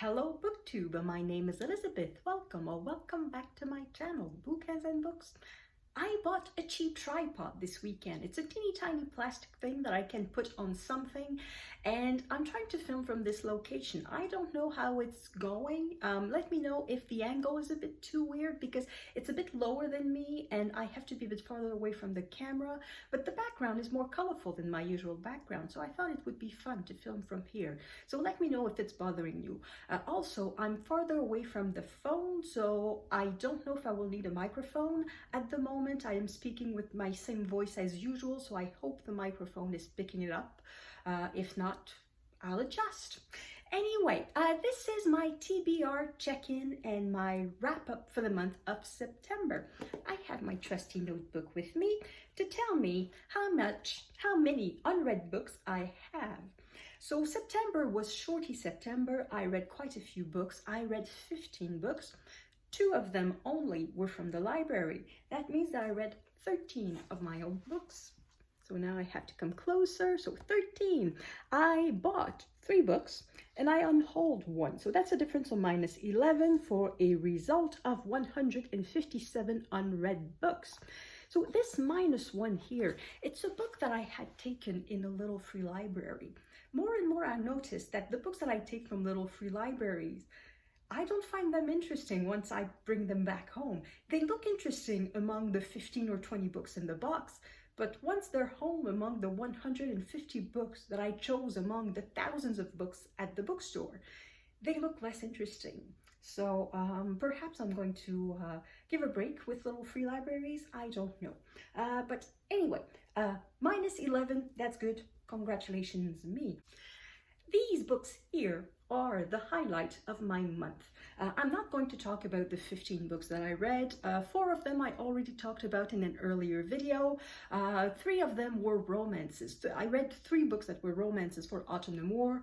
Hello BookTube, my name is Elizabeth. Welcome or welcome back to my channel, Bookhands and Books. I bought a cheap tripod this weekend. It's a teeny tiny plastic thing that I can put on something, and I'm trying to film from this location. I don't know how it's going. Let me know if the angle is a bit too weird because it's a bit lower than me and I have to be a bit farther away from the camera, but the background is more colorful than my usual background, so I thought it would be fun to film from here. So let me know if it's bothering you. Also, I'm farther away from the phone, so I don't know if I will need a microphone at the moment. I am speaking with my same voice as usual, so I hope the microphone is picking it up. If not, I'll adjust. Anyway, this is my TBR check-in and my wrap-up for the month of September. I have my trusty notebook with me to tell me how many unread books I have. So September was shorty September. I read quite a few books. I read 15 books. 2 of them only were from the library. That means that I read 13 of my own books. So now I have to come closer. So 13. I bought 3 books and I unhauled 1. So that's a difference of minus 11 for a result of 157 unread books. So this minus 1 here, it's a book that I had taken in a little free library. More and more I noticed that the books that I take from little free libraries, I don't find them interesting once I bring them back home. They look interesting among the 15 or 20 books in the box, but once they're home among the 150 books that I chose among the thousands of books at the bookstore, they look less interesting. So perhaps I'm going to give a break with little free libraries. I don't know. But anyway, minus 11, that's good. Congratulations me. These books here are the highlight of my month. I'm not going to talk about the 15 books that I read. 4 of them I already talked about in an earlier video. 3 of them were romances. I read 3 books that were romances for autumn amour.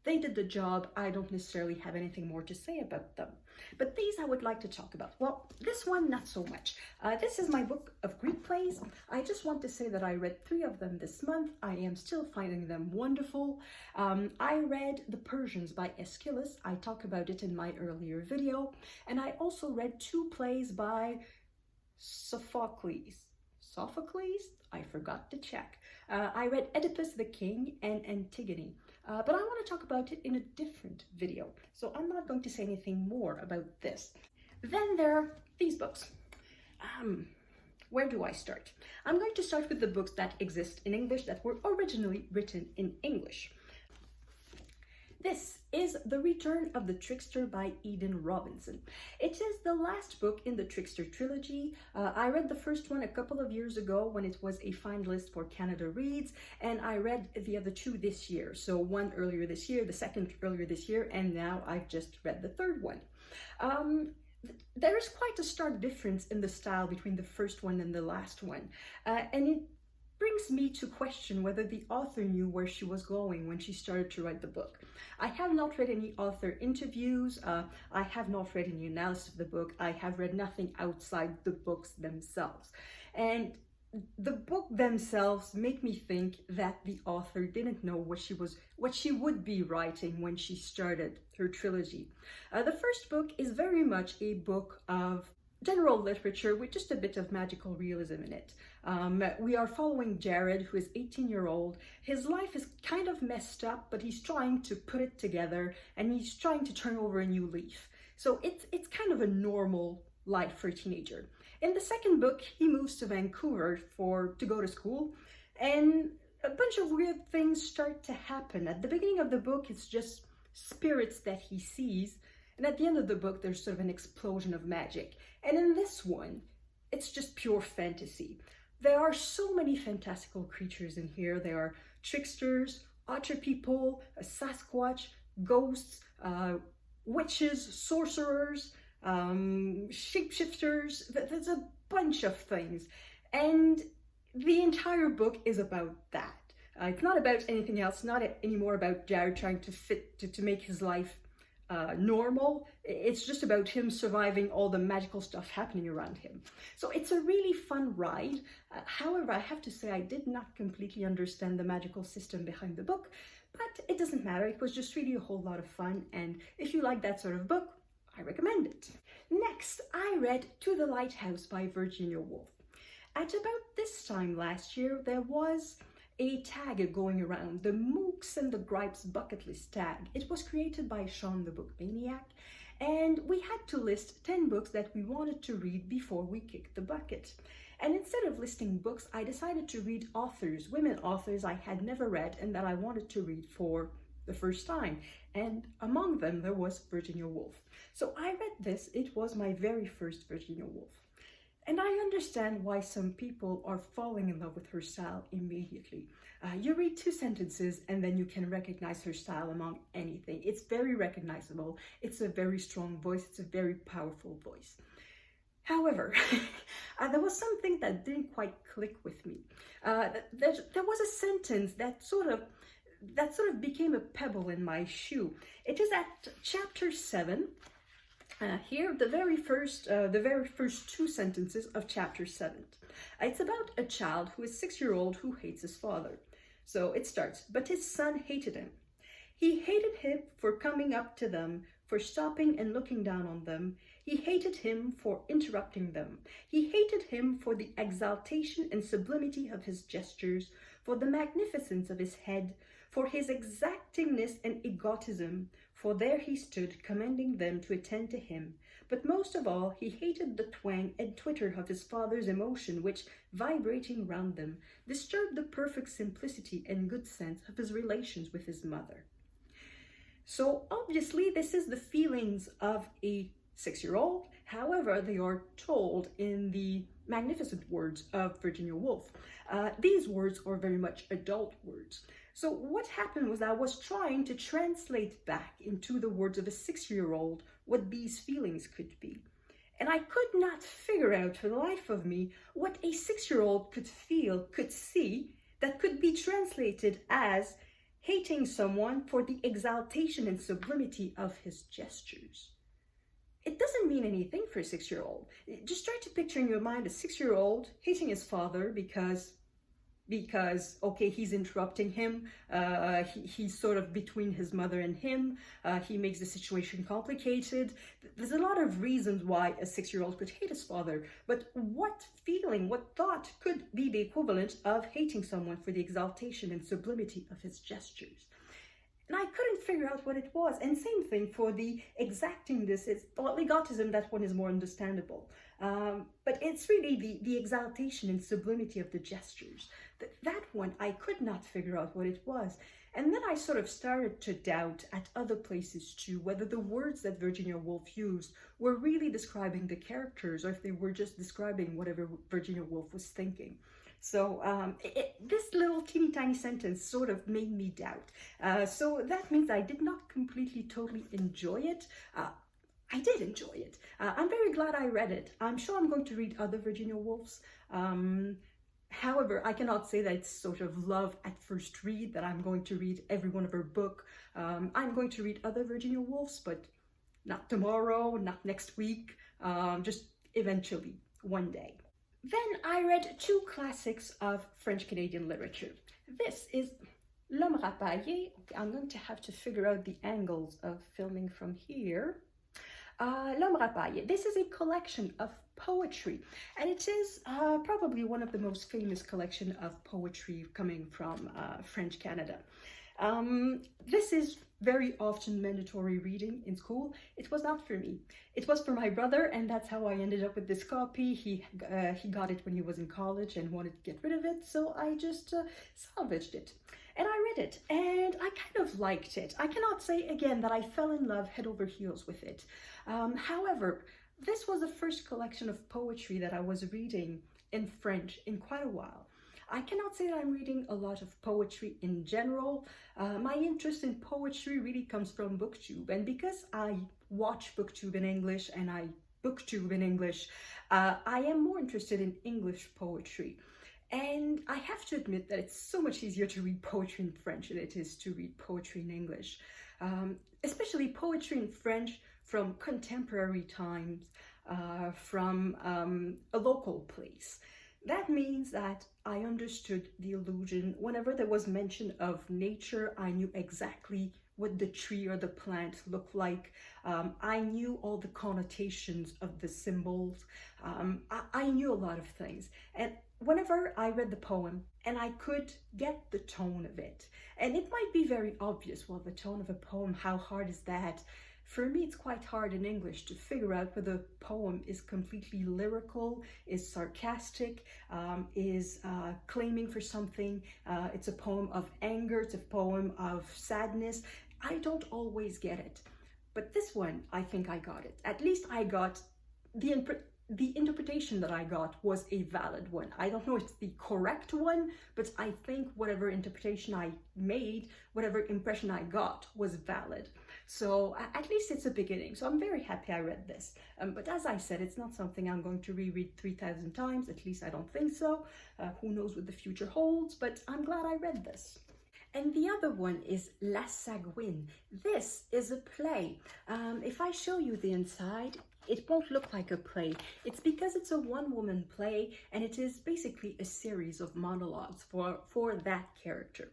They did the job. I don't necessarily have anything more to say about them. But these I would like to talk about. Well, this one, not so much. This is my book of Greek plays. I just want to say that I read 3 of them this month. I am still finding them wonderful. I read The Persians by Aeschylus. I talked about it in my earlier video. And I also read 2 plays by Sophocles. Sophocles? I forgot to check. I read Oedipus the King and Antigone. But I want to talk about it in a different video, so I'm not going to say anything more about this. Then there are these books. Where do I start? I'm going to start with the books that exist in English that were originally written in English. This is The Return of the Trickster by Eden Robinson. It is the last book in the Trickster trilogy. I read the first one a couple of years ago when it was a finalist for Canada Reads, and I read the other 2 this year. So one earlier this year, the second earlier this year, and now I've just read the third one. There is quite a stark difference in the style between the first one and the last one, and it brings me to question whether the author knew where she was going when she started to write the book. I have not read any author interviews. I have not read any analysis of the book. I have read nothing outside the books themselves. And the book themselves make me think that the author didn't know what she would be writing when she started her trilogy. The first book is very much a book of general literature with just a bit of magical realism in it. We are following Jared, who is 18-year-old. His life is kind of messed up, but he's trying to put it together and he's trying to turn over a new leaf. So it's kind of a normal life for a teenager. In the second book, he moves to Vancouver to go to school, and a bunch of weird things start to happen. At the beginning of the book, it's just spirits that he sees, and at the end of the book, there's sort of an explosion of magic. And in this one, it's just pure fantasy. There are so many fantastical creatures in here. There are tricksters, otter people, a Sasquatch, ghosts, witches, sorcerers, shapeshifters. There's a bunch of things. And the entire book is about that. It's not about anything else, not anymore about Jared trying to make his life normal. It's just about him surviving all the magical stuff happening around him. So it's a really fun ride. However, I have to say I did not completely understand the magical system behind the book, But it doesn't matter, it was just really a whole lot of fun, and if you like that sort of book, I recommend it. Next, I read To the Lighthouse by Virginia Woolf. At about this time last year, there was a tag going around, the Mooks and the Gripes bucket list tag. It was created by Sean the Book Maniac, and we had to list 10 books that we wanted to read before we kicked the bucket. And instead of listing books, I decided to read authors, women authors I had never read and that I wanted to read for the first time. And among them, there was Virginia Woolf. So I read this. It was my very first Virginia Woolf. And I understand why some people are falling in love with her style immediately. You read 2 sentences and then you can recognize her style among anything. It's very recognizable. It's a very strong voice. It's a very powerful voice. However, there was something that didn't quite click with me. There was a sentence that sort of became a pebble in my shoe. It is at chapter 7. Here, the very first 2 sentences of chapter 7. It's about a child who is 6-year-old who hates his father. So it starts, but his son hated him. He hated him for coming up to them, for stopping and looking down on them. He hated him for interrupting them. He hated him for the exaltation and sublimity of his gestures, for the magnificence of his head, for his exactingness and egotism, for there he stood, commanding them to attend to him. But most of all, he hated the twang and twitter of his father's emotion, which, vibrating round them, disturbed the perfect simplicity and good sense of his relations with his mother. So obviously, this is the feelings of a 6-year-old. However, they are told in the magnificent words of Virginia Woolf. These words are very much adult words. So what happened was I was trying to translate back into the words of a 6-year-old what these feelings could be. And I could not figure out for the life of me what a 6-year-old could feel, could see, that could be translated as hating someone for the exaltation and sublimity of his gestures. It doesn't mean anything for a 6-year-old. Just try to picture in your mind a 6-year-old hating his father because okay, he's interrupting him, he's sort of between his mother and him, he makes the situation complicated. There's a lot of reasons why a 6-year-old could hate his father, but what feeling, what thought could be the equivalent of hating someone for the exaltation and sublimity of his gestures? And I couldn't figure out what it was. And same thing for the exactingness. Well, egotism, that one is more understandable. But it's really the exaltation and sublimity of the gestures. That one, I could not figure out what it was. And then I sort of started to doubt at other places too, whether the words that Virginia Woolf used were really describing the characters or if they were just describing whatever Virginia Woolf was thinking. So this little teeny tiny sentence sort of made me doubt. So that means I did not completely, totally enjoy it. I did enjoy it. I'm very glad I read it. I'm sure I'm going to read other Virginia Woolfs. However, I cannot say that it's sort of love at first read, that I'm going to read every one of her book. I'm going to read other Virginia Woolfs, but not tomorrow, not next week, just eventually, one day. Then I read 2 classics of French-Canadian literature. This is L'Homme Rapaillé. Okay, I'm going to have to figure out the angles of filming from here. L'Homme Rapaillé. This is a collection of poetry, and it is probably one of the most famous collection of poetry coming from French Canada. This is very often mandatory reading in school. It was not for me. It was for my brother, and that's how I ended up with this copy. He got it when he was in college and wanted to get rid of it, so I just salvaged it. And I read it, and I kind of liked it. I cannot say again that I fell in love head over heels with it. However, this was the first collection of poetry that I was reading in French in quite a while. I cannot say that I'm reading a lot of poetry in general. My interest in poetry really comes from BookTube, and because I watch BookTube in English and I BookTube in English, I am more interested in English poetry. And I have to admit that it's so much easier to read poetry in French than it is to read poetry in English. Especially poetry in French from contemporary times, from a local place. That means that I understood the illusion. Whenever there was mention of nature, I knew exactly what the tree or the plant looked like. I knew all the connotations of the symbols. I knew a lot of things. And whenever I read the poem, and I could get the tone of it, and it might be very obvious, well, the tone of a poem, how hard is that? For me, it's quite hard in English to figure out whether a poem is completely lyrical, is sarcastic, is claiming for something. It's a poem of anger, it's a poem of sadness. I don't always get it. But this one, I think I got it. At least I got the interpretation that I got was a valid one. I don't know if it's the correct one, but I think whatever interpretation I made, whatever impression I got was valid. So at least it's a beginning. So I'm very happy I read this. But as I said, it's not something I'm going to reread 3,000 times. At least I don't think so. Who knows what the future holds, but I'm glad I read this. And the other one is La Sagouine. This is a play. If I show you the inside, it won't look like a play. It's because it's a one-woman play, and it is basically a series of monologues for that character.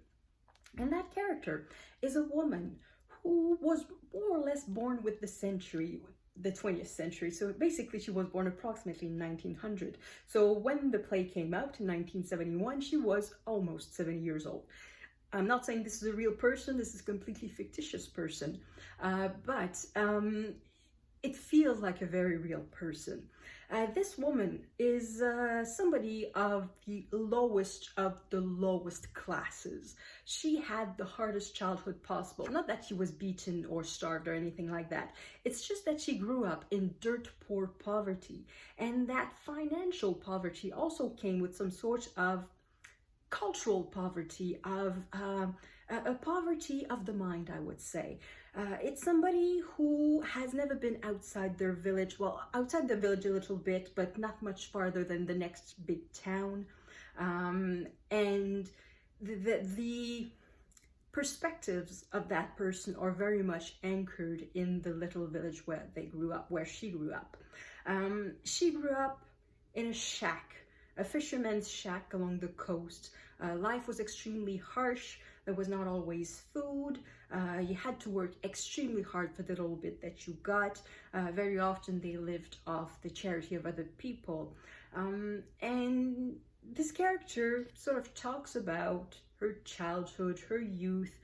And that character is a woman who was more or less born with the century, the 20th century. So basically she was born approximately in 1900. So when the play came out in 1971, she was almost 70 years old. I'm not saying this is a real person, this is a completely fictitious person, but it feels like a very real person. This woman is somebody of the lowest classes. She had the hardest childhood possible. Not that she was beaten or starved or anything like that. It's just that she grew up in dirt poor poverty. And that financial poverty also came with some sort of cultural poverty, of a poverty of the mind, I would say. It's somebody who has never been outside their village, well, outside the village a little bit, but not much farther than the next big town. And the perspectives of that person are very much anchored in the little village where they grew up, where she grew up. She grew up in a shack, a fisherman's shack along the coast. Life was extremely harsh. There was not always food. You had to work extremely hard for the little bit that you got. Very often they lived off the charity of other people. And this character sort of talks about her childhood, her youth,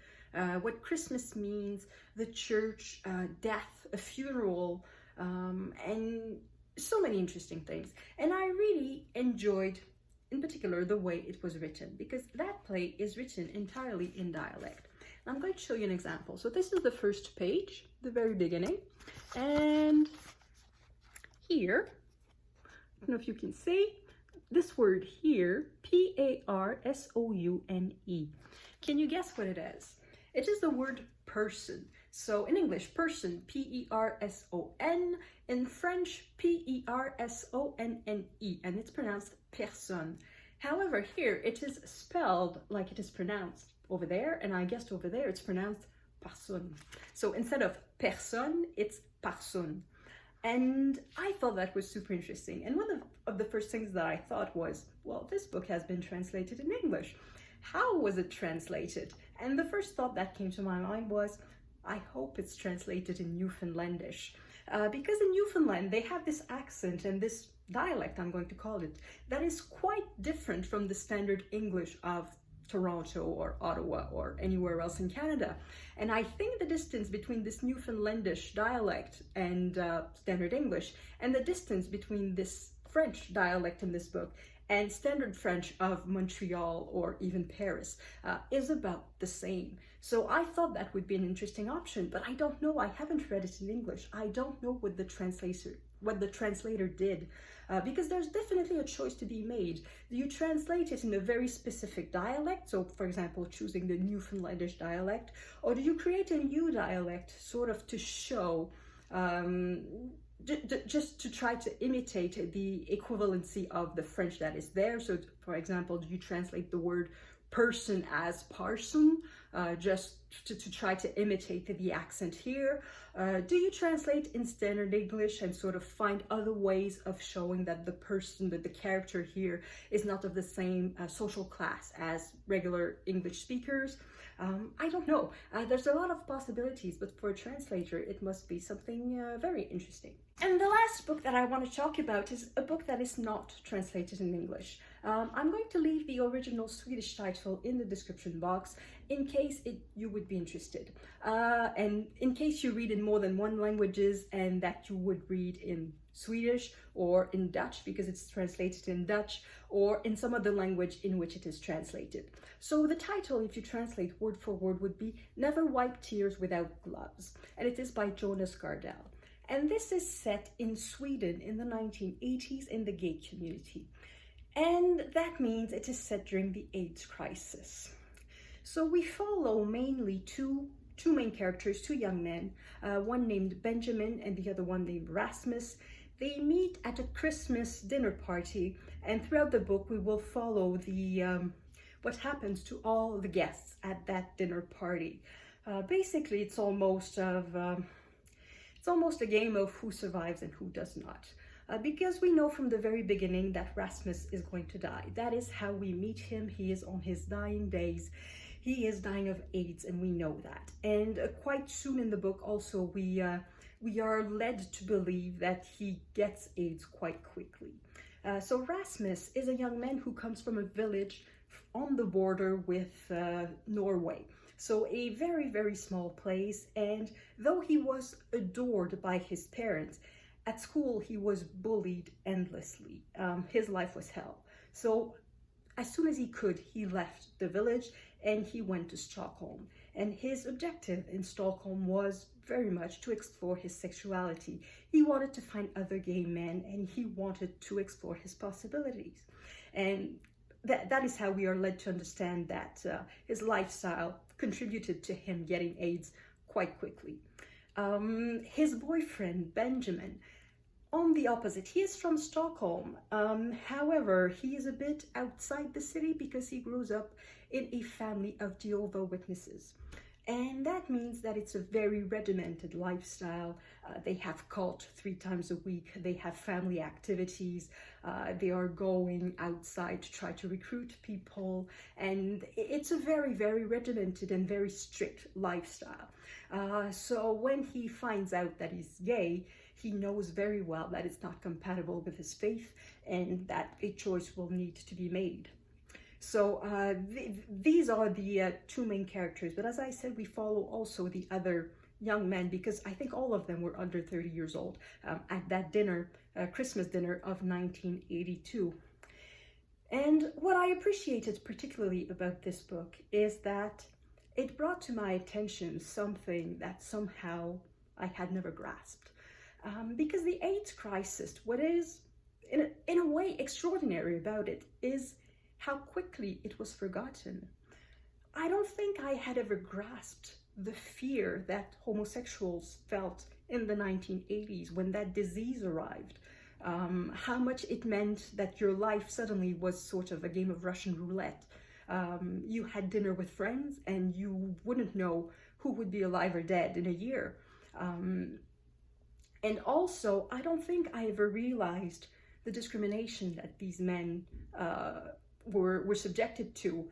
what Christmas means, the church, death, a funeral, and so many interesting things. And I really enjoyed, in particular, the way it was written, because that play is written entirely in dialect. I'm going to show you an example. So this is the first page, the very beginning, and here, I don't know if you can see, this word here, P-A-R-S-O-U-N-E. Can you guess what it is? It is the word person. So in English, person, P-E-R-S-O-N. In French, P-E-R-S-O-N-N-E, and it's pronounced personne. However, here it is spelled like it is pronounced over there, and I guessed over there it's pronounced personne. So instead of personne, it's personne. And I thought that was super interesting. And one of the first things that I thought was, well, this book has been translated in English. How was it translated? And the first thought that came to my mind was, I hope it's translated in Newfoundlandish. Because in Newfoundland, they have this accent and this dialect, I'm going to call it, that is quite different from the standard English of Toronto or Ottawa or anywhere else in Canada. And I think the distance between this Newfoundlandish dialect and standard English, and the distance between this French dialect in this book and standard French of Montreal or even Paris is about the same. So I thought that would be an interesting option, but I don't know. I haven't read it in English. I don't know what the translator did, because there's definitely a choice to be made. Do you translate it in a very specific dialect? So for example, choosing the Newfoundlandish dialect, or do you create a new dialect sort of to show, just to try to imitate the equivalency of the French that is there? So for example, do you translate the word person as parson, just to try to imitate the accent here? Do you translate in standard English and sort of find other ways of showing that the person, that the character here is not of the same social class as regular English speakers? I don't know. There's a lot of possibilities, but for a translator, it must be something very interesting. And the last book that I want to talk about is a book that is not translated in English. I'm going to leave the original Swedish title in the description box in case you would be interested. And in case you read in more than one languages and that you would read in Swedish or in Dutch because it's translated in Dutch or in some other language in which it is translated. So the title, if you translate word for word, would be Never Wipe Tears Without Gloves, and it is by Jonas Gardell. And this is set in Sweden in the 1980s in the gay community. And that means it is set during the AIDS crisis. So we follow mainly two main characters, two young men, one named Benjamin and the other one named Rasmus. They meet at a Christmas dinner party, and throughout the book we will follow the what happens to all the guests at that dinner party. Basically, it's almost a game of who survives and who does not. Because we know from the very beginning that Rasmus is going to die. That is how we meet him. He is on his dying days. He is dying of AIDS, and we know that. And quite soon in the book also we are led to believe that he gets AIDS quite quickly. So Rasmus is a young man who comes from a village on the border with Norway. So a very, very small place, and though he was adored by his parents, at school he was bullied endlessly. His life was hell. So as soon as he could, he left the village and he went to Stockholm. And his objective in Stockholm was very much to explore his sexuality. He wanted to find other gay men and he wanted to explore his possibilities. And that is how we are led to understand that his lifestyle contributed to him getting AIDS quite quickly. His boyfriend, Benjamin, on the opposite, he is from Stockholm. However, he is a bit outside the city because he grows up in a family of Jehovah's Witnesses. And that means that it's a very regimented lifestyle. They have cult 3 times a week. They have family activities. They are going outside to try to recruit people. And it's a very, very regimented and very strict lifestyle. So when he finds out that he's gay, he knows very well that it's not compatible with his faith and that a choice will need to be made. So these are the 2 main characters, but as I said, we follow also the other young men because I think all of them were under 30 years old at that dinner, Christmas dinner of 1982. And what I appreciated particularly about this book is that it brought to my attention something that somehow I had never grasped. Because the AIDS crisis, what is in a way extraordinary about it is how quickly it was forgotten. I don't think I had ever grasped the fear that homosexuals felt in the 1980s when that disease arrived. How much it meant that your life suddenly was sort of a game of Russian roulette. You had dinner with friends and you wouldn't know who would be alive or dead in a year. And also, I don't think I ever realized the discrimination that these men were subjected to.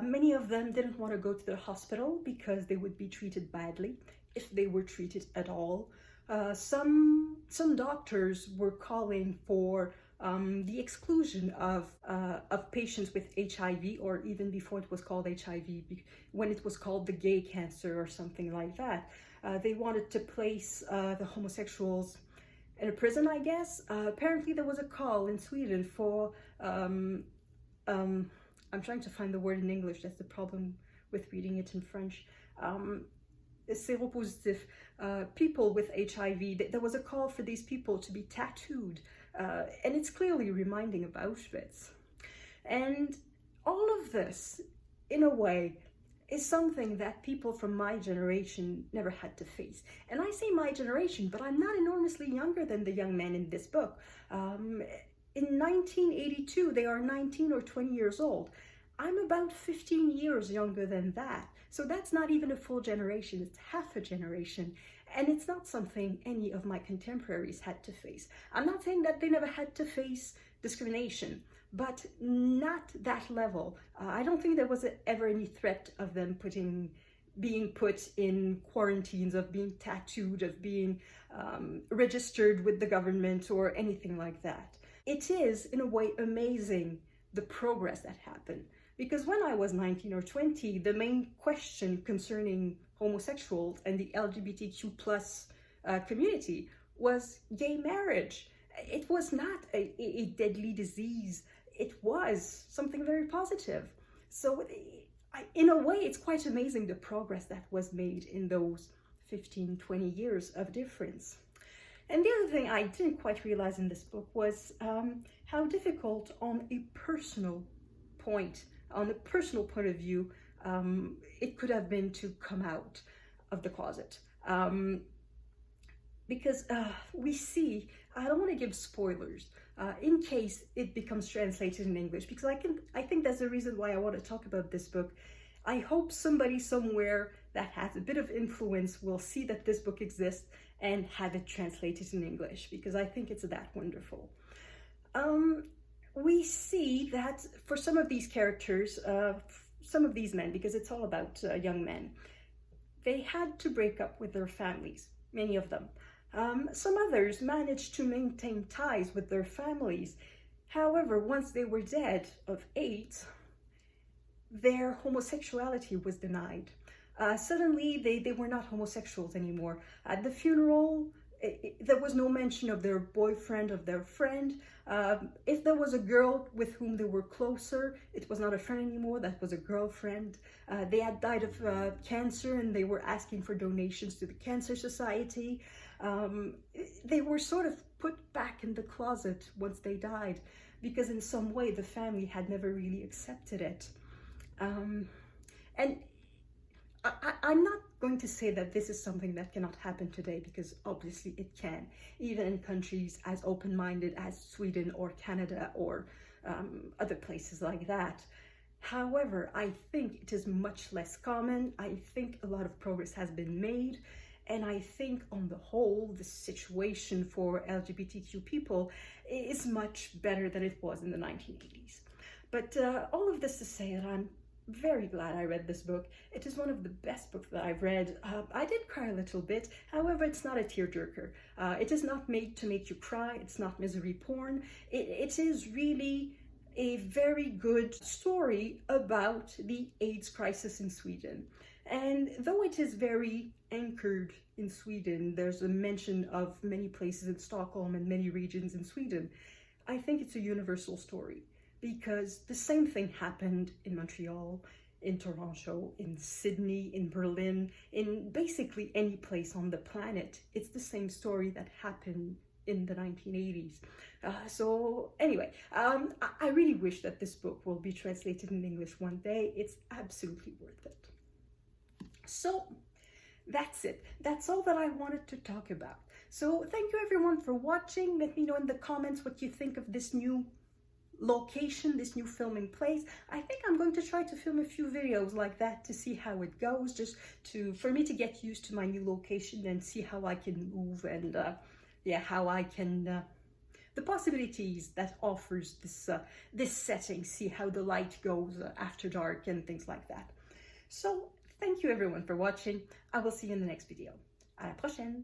Many of them didn't want to go to the hospital because they would be treated badly if they were treated at all. Some doctors were calling for the exclusion of patients with HIV, or even before it was called HIV, when it was called the gay cancer or something like that. They wanted to place the homosexuals in a prison, I guess. Apparently there was a call in Sweden for, I'm trying to find the word in English, that's the problem with reading it in French. Seropositif, people with HIV, there was a call for these people to be tattooed. And it's clearly reminding of Auschwitz. And all of this, in a way, is something that people from my generation never had to face. And I say my generation, but I'm not enormously younger than the young men in this book. In 1982, they are 19 or 20 years old. I'm about 15 years younger than that. So that's not even a full generation, it's half a generation. And it's not something any of my contemporaries had to face. I'm not saying that they never had to face discrimination, but not that level. I don't think there was ever any threat of them being put in quarantines, of being tattooed, of being registered with the government or anything like that. It is, in a way, amazing the progress that happened. Because when I was 19 or 20, the main question concerning homosexuals and the LGBTQ plus community was gay marriage. It was not a deadly disease. It was something very positive. So in a way, it's quite amazing the progress that was made in those 15, 20 years of difference. And the other thing I didn't quite realize in this book was how difficult on a personal point of view, it could have been to come out of the closet. Because we see, I don't want to give spoilers in case it becomes translated in English, because I think that's the reason why I want to talk about this book. I hope somebody somewhere that has a bit of influence will see that this book exists and have it translated in English, because I think it's that wonderful. We see that for some of these characters, some of these men, because it's all about young men, they had to break up with their families, many of them. Some others managed to maintain ties with their families. However, once they were dead of AIDS, their homosexuality was denied. Suddenly, they were not homosexuals anymore. At the funeral, there was no mention of their boyfriend, of their friend. If there was a girl with whom they were closer, it was not a friend anymore, that was a girlfriend. They had died of cancer and they were asking for donations to the Cancer Society. They were sort of put back in the closet once they died, because in some way the family had never really accepted it. And I'm not going to say that this is something that cannot happen today, because obviously it can, even in countries as open-minded as Sweden or Canada or other places like that. However, I think it is much less common. I think a lot of progress has been made, and I think on the whole, the situation for LGBTQ people is much better than it was in the 1980s. But all of this to say that I'm very glad I read this book. It is one of the best books that I've read. I did cry a little bit. However, it's not a tearjerker. It is not made to make you cry. It's not misery porn. It is really a very good story about the AIDS crisis in Sweden. And though it is very anchored in Sweden, there's a mention of many places in Stockholm and many regions in Sweden, I think it's a universal story. Because the same thing happened in Montreal, in Toronto, in Sydney, in Berlin, in basically any place on the planet. It's the same story that happened in the 1980s. So anyway, I really wish that this book will be translated in English one day. It's absolutely worth it. So that's it. That's all that I wanted to talk about. So thank you everyone for watching. Let me know in the comments what you think of this new location, this new filming place. I think I'm going to try to film a few videos like that to see how it goes, just for me to get used to my new location and see how I can move, and how I can the possibilities that offers this setting, see how the light goes after dark and things like that. So thank you everyone for watching. I will see you in the next video. À la prochaine.